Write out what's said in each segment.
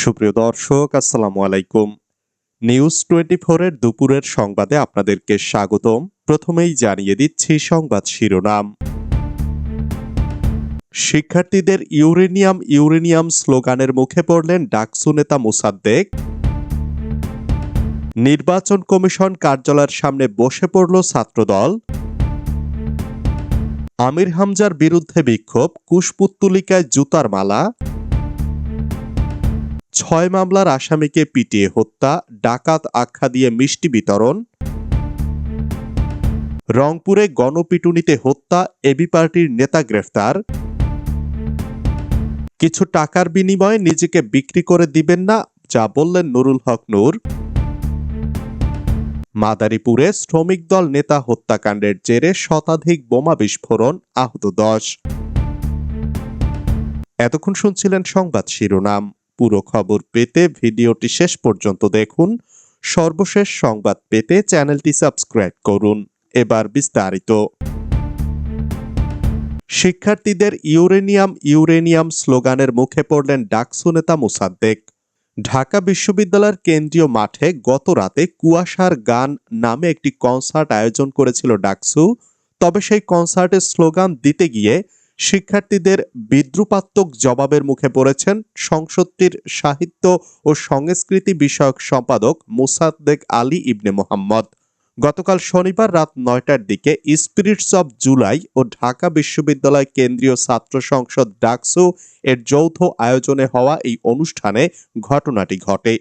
সুপ্রিয় দর্শক, আসসালামু আলাইকুম। নিউজ 24 এর দুপুরের সংবাদে আপনাদেরকে স্বাগতম। প্রথমেই জানিয়ে দিচ্ছি সংবাদ শিরোনাম। শিক্ষার্থীদের ইউরেনিয়াম ইউরেনিয়াম স্লোগানের মুখে পড়লেন ডাকসু নেতা মোসাদ্দেক। নির্বাচন কমিশন কার্যালয়ের সামনে বসে পড়ল ছাত্রদল। আমির হামজার বিরুদ্ধে বিক্ষোভ, কুশপুত্তলিকায় জুতার মালা। 6 মামলার আসামিকে পিটিয়ে হত্যা, ডাকাত আখ্যা দিয়ে মিষ্টি বিতরণ। রংপুরে গণপিটুনিতে হত্যা, এবি পার্টির নেতা গ্রেফতার। কিছু টাকার বিনিময়ে নিজেকে বিক্রি করে দিবেন না, যা বললেন নুরুল হক নূর। মাদারীপুরে শ্রমিক দল নেতা হত্যাকাণ্ডের জেরে শতাধিক বোমা বিস্ফোরণ, আহত 10। এতক্ষণ শুনছিলেন সংবাদ শিরোনাম। পুরো খবর পেতে ভিডিওটি শেষ পর্যন্ত দেখুন। সর্বশেষ সংবাদ পেতে চ্যানেলটি সাবস্ক্রাইব করুন। এবার বিস্তারিত। শিক্ষার্থীদের ইউরেনিয়াম ইউরেনিয়াম স্লোগানের মুখে পড়লেন ডাকসু নেতা মোসাদ্দেক। ঢাকা বিশ্ববিদ্যালয়ের কেন্দ্রীয় মাঠে গত রাতে কুয়াশার গান নামে একটি কনসার্ট আয়োজন করেছিল ডাকসু। তবে সেই কনসার্টের স্লোগান দিতে গিয়ে শিক্ষার্থীদের বিদ্রুপাত্মক জবাবের মুখে পড়েছেন সংসদটির সাহিত্য ও সংস্কৃতি বিষয়ক সম্পাদক মোসাদ্দেক আলী ইবনে মোহাম্মদ। গতকাল শনিবার রাত 9টার দিকে স্পিরিটস অব জুলাই ও ঢাকা বিশ্ববিদ্যালয় কেন্দ্রীয় ছাত্র সংসদ ডাকসু এর যৌথ আয়োজনে হওয়া এই অনুষ্ঠানে ঘটনাটি ঘটে।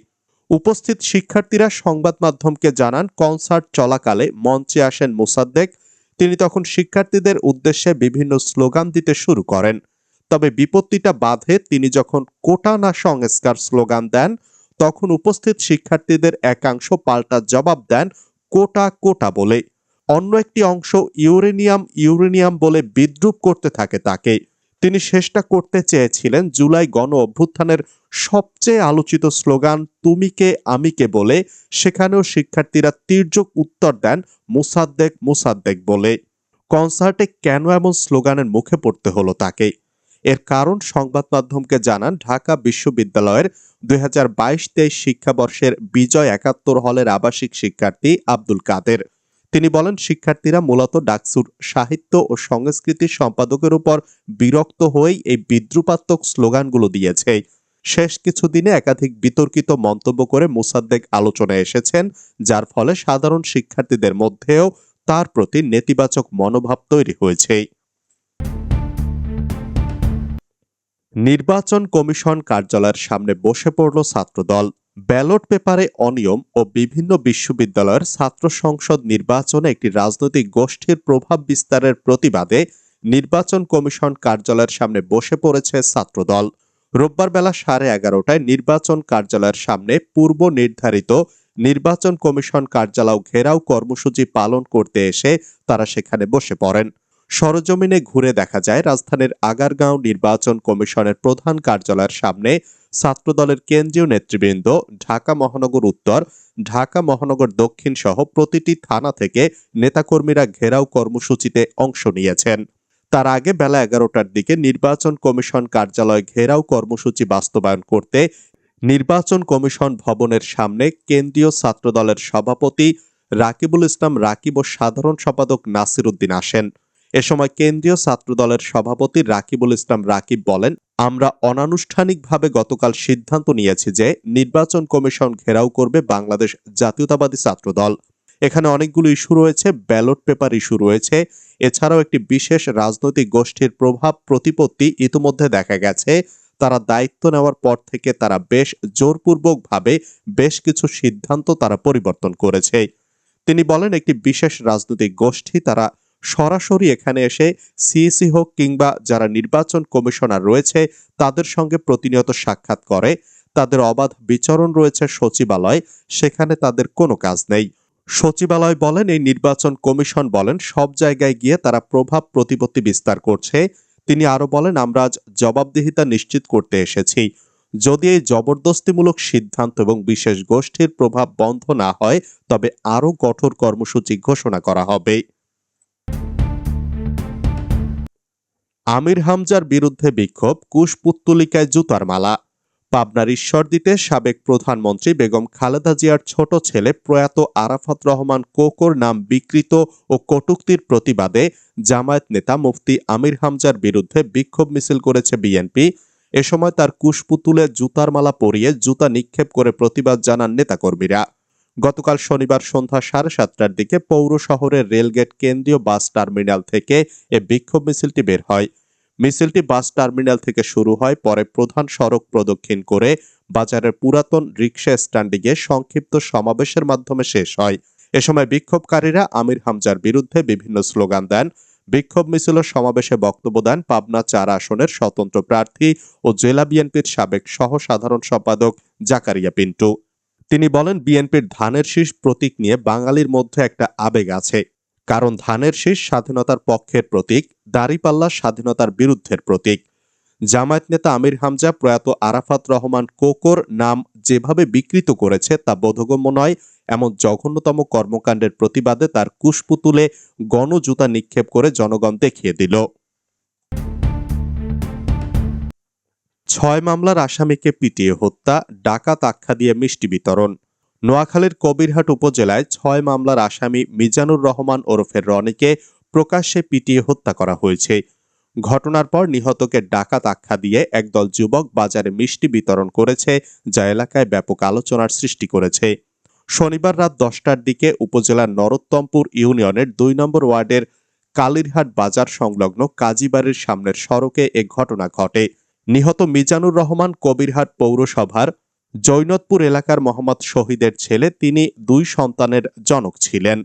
উপস্থিত শিক্ষার্থীরা সংবাদ মাধ্যমকে জানান, কনসার্ট চলাকালে মঞ্চে আসেন মোসাদ্দেক। তিনি তখন শিক্ষার্থীদের উদ্দেশ্যে বিভিন্ন স্লোগান দিতে শুরু করেন। তবে বিপত্তিটা বাধে তিনি যখন কোটা না সংস্কার স্লোগান দেন, তখন উপস্থিত শিক্ষার্থীদের একাংশ পাল্টা জবাব দেন কোটা কোটা বলে। অন্য একটি অংশ ইউরেনিয়াম ইউরেনিয়াম বলে বিদ্রূপ করতে থাকে তাকে। তিনি শেষটা করতে চেয়েছিলেন জুলাই গণ অভ্যুত্থানের সবচেয়ে আলোচিত স্লোগান তুমি কে আমি কে বলে। সেখানেও শিক্ষার্থীরা তীর্যক উত্তর দেন মোসাদ্দেক মোসাদ্দেক বলে। কনসার্টে কেন এমন স্লোগানের মুখে পড়তে হলো তাকে? এর কারণ সংবাদ মাধ্যমকে জানান ঢাকা বিশ্ববিদ্যালয়ের 2022-23 শিক্ষাবর্ষের বিজয় 71 হলের আবাসিক শিক্ষার্থী আব্দুল কাদের। তিনি বলেন, শিক্ষার্থীরা মূলত ডাকসুর সাহিত্য ও সংস্কৃতি সম্পাদকের উপর বিরক্ত হয়েই এই বিদ্রুপাত্মক স্লোগানগুলো দিয়েছে। শেষ কিছুদিনে একাধিক বিতর্কিত মন্তব্য করে মোসাদ্দেক আলোচনায় এসেছেন, যার ফলে সাধারণ শিক্ষার্থীদের মধ্যেও তার প্রতি নেতিবাচক মনোভাব তৈরি হয়েছে। নির্বাচন কমিশন কার্যালয়ের সামনে বসে পড়ল ছাত্রদল। ব্যালট পেপারে অনিয়ম ও বিভিন্ন বিশ্ববিদ্যালয়ের ছাত্র সংসদ নির্বাচনে একটি রাজনৈতিক গোষ্ঠীর প্রভাব বিস্তারের প্রতিবাদে নির্বাচন কমিশন কার্যালয়ের সামনে বসে পড়েছে ছাত্রদল। রোববার বেলা 11:30টায় নির্বাচন কার্যালয়ের সামনে পূর্ব নির্ধারিত নির্বাচন কমিশন কার্যালয় ঘেরাও কর্মসূচি পালন করতে এসে তারা সেখানে বসে পড়েন। সরজমিনে ঘুরে দেখা যায়, রাজধানীর আগারগাঁও নির্বাচন কমিশনের প্রধান কার্যালয়ের সামনে ছাত্রদলের কেন্দ্রীয় নেতৃবৃন্দ, ঢাকা মহানগর উত্তর, ঢাকা মহানগর দক্ষিণ সহ প্রতিটি থানা থেকে নেতাকর্মীরা ঘেরাও কর্মসূচিতে অংশ নিয়েছেন। তার আগে বেলা 11টার দিকে নির্বাচন কমিশন কার্যালয় ঘেরাও কর্মসূচি বাস্তবায়ন করতে নির্বাচন কমিশন ভবনের সামনে কেন্দ্রীয় ছাত্রদলের সভাপতি রাকিবুল ইসলাম রাকিব ও সাধারণ সম্পাদক নাসির উদ্দিন আসেন। এ সময় কেন্দ্রীয় ছাত্রদলের সভাপতি রাকিবুল ইসলাম রাকিব বলেন, আমরা অনানুষ্ঠানিকভাবে গতকাল সিদ্ধান্ত নিয়েছি যে নির্বাচন কমিশন ঘেরাও করবে বাংলাদেশ জাতীয়তাবাদী ছাত্রদল। এখানে অনেকগুলো ইস্যু রয়েছে, ব্যালট পেপার ইস্যু রয়েছে। এছাড়াও একটি বিশেষ রাজনৈতিক গোষ্ঠীর প্রভাব প্রতিপত্তি ইতিমধ্যে দেখা গেছে। তারা দায়িত্ব নেওয়ার পর থেকে তারা বেশ জোরপূর্বকভাবে বেশ কিছু সিদ্ধান্ত তারা পরিবর্তন করেছে। তিনি বলেন, একটি বিশেষ রাজনৈতিক গোষ্ঠী তারা সরাসরি এখানে এসে সিইসি হোক কিংবা যারা নির্বাচন কমিশনার রয়েছে তাদের সঙ্গে প্রতিনিয়ত সাক্ষাৎ করে। তাদের অবাধ বিচরণ রয়েছে সচিবালয়, সেখানে তাদের কোনো কাজ নেই। সচিবালয় বলেন, এই নির্বাচন কমিশন বলেন, সব জায়গায় গিয়ে তারা প্রভাব প্রতিপত্তি বিস্তার করছে। তিনি আরো বলেন, আমরা আজ জবাবদিহিতা নিশ্চিত করতে এসেছি। যদি এই জবরদস্তিমূলক সিদ্ধান্ত এবং বিশেষ গোষ্ঠীর প্রভাব বন্ধ না হয়, তবে আরো কঠোর কর্মসূচি ঘোষণা করা হবে। আমির হামজার বিরুদ্ধে বিক্ষোভ, কুশপুত্তলিকায় জুতার মালা। পাবনার ঈশ্বরদীতে সাবেক প্রধানমন্ত্রী বেগম খালেদা জিয়ার ছোট ছেলে প্রয়াত আরাফাত রহমান কোকোর নাম বিকৃত ও কটূক্তির প্রতিবাদে জামায়াত নেতা মুফতি আমির হামজার বিরুদ্ধে বিক্ষোভ মিছিল করেছে বিএনপি। এ সময় তার কুশপুতুলে জুতার মালা পরিয়ে জুতা নিক্ষেপ করে প্রতিবাদ জানান নেতাকর্মীরা। গতকাল শনিবার সন্ধ্যা 7:30টার দিকে পৌর শহরের রেলগেট কেন্দ্রীয় বাস টার্মিনাল থেকে এ বিক্ষোভ মিছিলটি বের হয়। মিছিলটি বাস টার্মিনাল থেকে শুরু হয়, পরে প্রধান সড়ক প্রদক্ষিণ করে বাজারের পুরাতন রিকশা স্ট্যান্ডে গিয়ে সংক্ষিপ্ত সমাবেশের মাধ্যমে শেষ হয়। এ সময় বিক্ষোভকারীরা আমির হামজার বিরুদ্ধে বিভিন্ন স্লোগান দেন। বিক্ষোভ মিছিল ও সমাবেশে বক্তব্য দেন পাবনা 4 আসনের স্বতন্ত্র প্রার্থী ও জেলা বিএনপির সাবেক সহ সাধারণ সম্পাদক জাকারিয়া পিন্টু। তিনি বলেন, বিএনপির ধানের শীষ প্রতীক নিয়ে বাঙালির মধ্যে একটা আবেগ আছে। কারণ ধানের শীষ স্বাধীনতার পক্ষের প্রতীক, দাঁড়িপাল্লা স্বাধীনতার বিরুদ্ধের প্রতীক। জামায়াত নেতা আমির হামজা প্রয়াত আরাফাত রহমান কোকোর নাম যেভাবে বিকৃত করেছে তা বোধগম্য নয়। এমন জঘন্যতম কর্মকাণ্ডের প্রতিবাদে তার কুশপুতুলে গণজুতা নিক্ষেপ করে জনগণ দেখিয়ে দিল। 6 মামলার আসামিকে পিটিয়ে হত্যা, ডাকাত আখ্যা দিয়ে মিষ্টি বিতরণ। নোয়াখালীর কবিরহাট উপজেলায় 6 মামলার আসামি মিজানুর রহমান ওরফে রনিকে প্রকাশ্যে পিটিয়ে হত্যা করা হয়েছে। ঘটনার পর নিহতকে ডাকাত আখ্যা দিয়ে একদল যুবক বাজারে মিষ্টি বিতরণ করেছে, যা এলাকায় ব্যাপক আলোচনার সৃষ্টি করেছে। শনিবার রাত 10টার দিকে উপজেলার নরোত্তমপুর ইউনিয়নের 2 নম্বর ওয়ার্ডের কালিরহাট বাজার সংলগ্ন কাজীবাড়ির সামনের সড়কে এ ঘটনা ঘটে। নিহত মিজানুর রহমান কবিরহাট পৌরসভার জৈনতপুর এলাকার মোহাম্মদ শহীদের ছেলে। তিনি 2 সন্তানের জনক ছিলেন।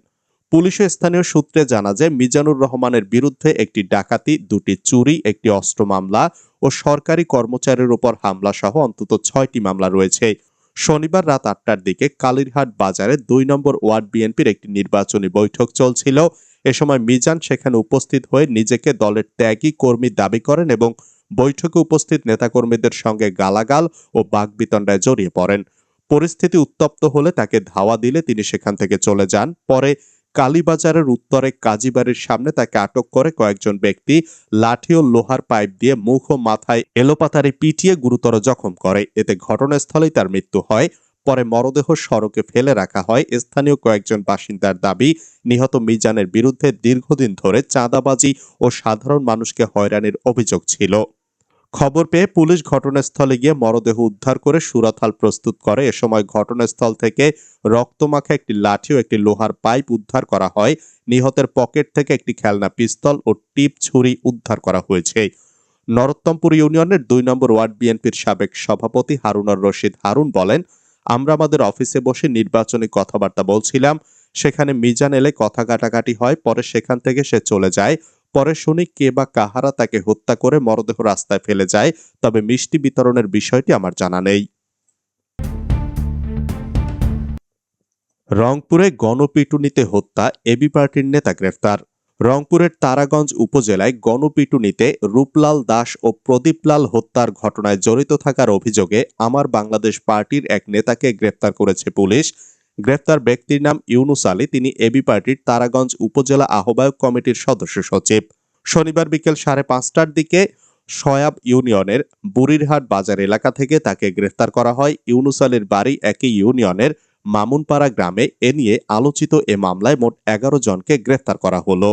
পুলিশ ও স্থানীয় সূত্রে জানা যায়, মিজানুর রহমানের বিরুদ্ধে একটি ডাকাতি, 2টি চুরি, একটি অস্ত্র মামলা ও সরকারি কর্মচারীর উপর হামলা সহ অন্তত 6টি মামলা রয়েছে। শনিবার রাত 8টার দিকে কালিরহাট বাজারে 2 নম্বর ওয়ার্ড বিএনপির একটি নির্বাচনী বৈঠক চলছিল। এ সময় মিজান সেখানে উপস্থিত হয়ে নিজেকে দলের ত্যাগী কর্মী দাবি করেন এবং বৈঠকে উপস্থিত নেতাকর্মীদের সঙ্গে গালাগাল ও বাকবিতণ্ডায় জড়িয়ে পড়েন। পরিস্থিতি উত্তপ্ত হলে তাকে ধাওয়া দিলে তিনি সেখান থেকে চলে যান। পরে কালীবাজারের উত্তরে কাজীবাড়ির সামনে তাকে আটক করে কয়েকজন ব্যক্তি লাঠি ও লোহার পাইপ দিয়ে মুখ ও মাথায় এলোপাতাড়ি পিটিয়ে গুরুতর জখম করে। এতে ঘটনাস্থলেই তার মৃত্যু হয়। পরে মরদেহ সড়কে ফেলে রাখা হয়। স্থানীয় কয়েকজন বাসিন্দার দাবি, নিহত মিজানের বিরুদ্ধে দীর্ঘদিন ধরে চাঁদাবাজি ও সাধারণ মানুষকে হয়রানির অভিযোগ ছিল। খবর পেয়ে পুলিশ ঘটনাস্থলে গিয়ে মরদেহ উদ্ধার করে সুরতহাল প্রস্তুত করে। এ সময় ঘটনাস্থল থেকে রক্তমাখা একটি লাঠি ও একটি লোহার পাইপ উদ্ধার করা হয়। নিহতের পকেট থেকে একটি খেলনা পিস্তল ও টিপ ছুরি উদ্ধার করা হয়েছে। নরোত্তমপুর ইউনিয়নের 2 নম্বর ওয়ার্ড বিএনপির সাবেক সভাপতি হারুনুর রশিদ হারুন বলেন, আমরা আমাদের অফিসে বসে নির্বাচনী কথাবার্তা বলছিলাম। সেখানে মিজান এলে কথা কাটাকাটি হয়। পরে সেখান থেকে সে চলে যায়। পরে শুনি কে বা কাহারা তাকে হত্যা করে মরদেহ রাস্তায় ফেলে যায়। তবে মিষ্টি বিতরণের বিষয়টি আমার জানা নেই। রংপুরে গণপিটুনিতে হত্যা, এবি পার্টির নেতা গ্রেফতার। রংপুরের তারাগঞ্জ উপজেলায় গণপিটুনিতে রূপলাল দাস ও প্রদীপলাল হত্যার ঘটনায় জড়িত থাকার অভিযোগে আমার বাংলাদেশ পার্টির এক নেতাকে গ্রেফতার করেছে পুলিশ। গ্রেফতার ব্যক্তির নাম ইউনুস আলী। তিনি এবি পার্টির তারাগঞ্জ উপজেলা আহ্বায়ক কমিটির সদস্য সচিব। শনিবার বিকেল 5:30টার দিকে সয়াব ইউনিয়নের বুড়িরহাট বাজার এলাকা থেকে তাকে গ্রেফতার করা হয়। ইউনুস আলীর বাড়ি একই ইউনিয়নের মামুনপাড়া গ্রামে। এ নিয়ে আলোচিত এ মামলায় মোট 11 জনকে গ্রেফতার করা হলো।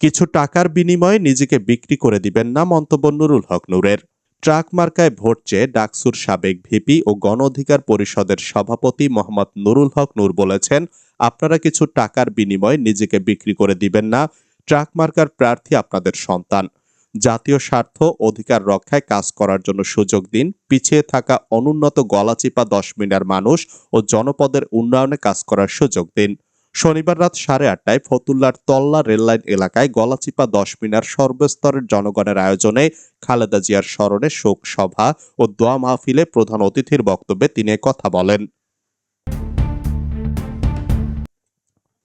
কিছু টাকার বিনিময়ে নিজেকে বিক্রি করে দিবেন না, মন্তব্য নুরুল হক নূরের। ট্রাক মার্কায় ভোট চেয়ে ডাকসুর সাবেক ভিপি ও গণ অধিকার পরিষদের সভাপতি মোহাম্মদ নুরুল হক নূর বলেছেন, আপনারা কিছু টাকার বিনিময়ে নিজেকে বিক্রি করে দিবেন না। ট্রাক মার্কার প্রার্থী আপনাদের সন্তান। জাতীয় স্বার্থ অধিকার রক্ষায় কাজ করার জন্য সুযোগ দিন। পিছিয়ে থাকা অনুন্নত গলাচিপা 10 মিনার মানুষ ও জনপদের উন্নয়নে কাজ করার সুযোগ দিন। শনিবার রাত 8:30টায় ফতুল্লার তল্লা রেললাইন এলাকায় গলাচিপা 10 মিনার সর্বস্তরের জনগণের আয়োজনে খালেদা জিয়ার স্মরণে শোক সভা ও দোয়া মাহফিলে প্রধান অতিথির বক্তব্যে তিনি কথা বলেন।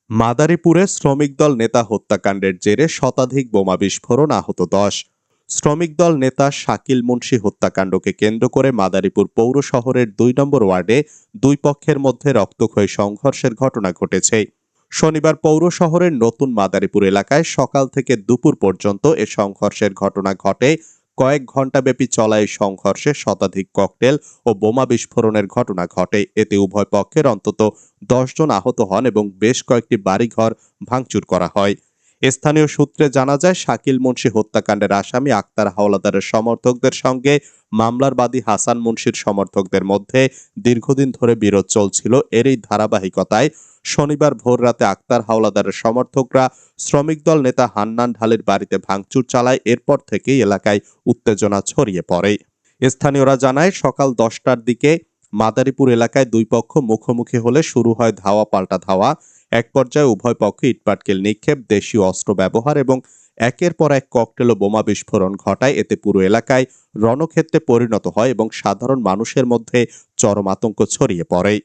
মাদারীপুরে শ্রমিক দল নেতা হত্যাকাণ্ডের জেরে শতাধিক বোমা বিস্ফোরণ, আহত 10। শ্রমিক দল নেতা শাকিল মুন্সি হত্যাকাণ্ডকে কেন্দ্র করে মাদারীপুর পৌর শহরের 2 নম্বর ওয়ার্ডে 2 পক্ষের মধ্যে রক্তক্ষয়ী সংঘর্ষের ঘটনা ঘটেছে। শনিবার পৌর শহরের নতুন মাদারীপুর এলাকায় সকাল থেকে দুপুর পর্যন্ত এ সংঘর্ষের ঘটনা ঘটে। কয়েক ঘণ্টাব্যাপী চলা এই সংঘর্ষে শতাধিক ককটেল ও বোমা বিস্ফোরণের ঘটনা ঘটে। এতে উভয় পক্ষের অন্তত 10 জন আহত হন এবং বেশ কয়েকটি বাড়িঘর ভাঙচুর করা হয়। স্থানীয় সূত্রে জানা যায়, শাকিল মুন্সি হত্যাকাণ্ডের আসামি আক্তার হাওলাদারের সমর্থকদের সঙ্গে মামলার বাদী হাসান মুন্সির সমর্থকদের মধ্যে দীর্ঘদিন ধরে বিরোধ চলছিল। এরই ধারাবাহিকতায় শনিবার ভোররাতে আক্তার হাওলাদারের সমর্থকরা শ্রমিক দল নেতা হান্নান ঢালির বাড়িতে ভাঙচুর চালায়। এরপর থেকেই এলাকায় উত্তেজনা ছড়িয়ে পড়ে। স্থানীয়রা জানায়, সকাল 10টার দিকে মাদারীপুর এলাকায় দুই পক্ষ মুখোমুখি হলে শুরু হয় ধাওয়া পাল্টা ধাওয়া। এক পর্যায়ে উভয় পক্ষ ইটপাটকেল নিক্ষেপ, দেশীয় অস্ত্র ব্যবহার এবং একের পর এক ককটেল ও বোমা বিস্ফোরণ ঘটায়। এতে পুরো এলাকায় রণক্ষেত্রে পরিণত হয় এবং সাধারণ মানুষের মধ্যে চরম আতঙ্ক ছড়িয়ে পড়ে।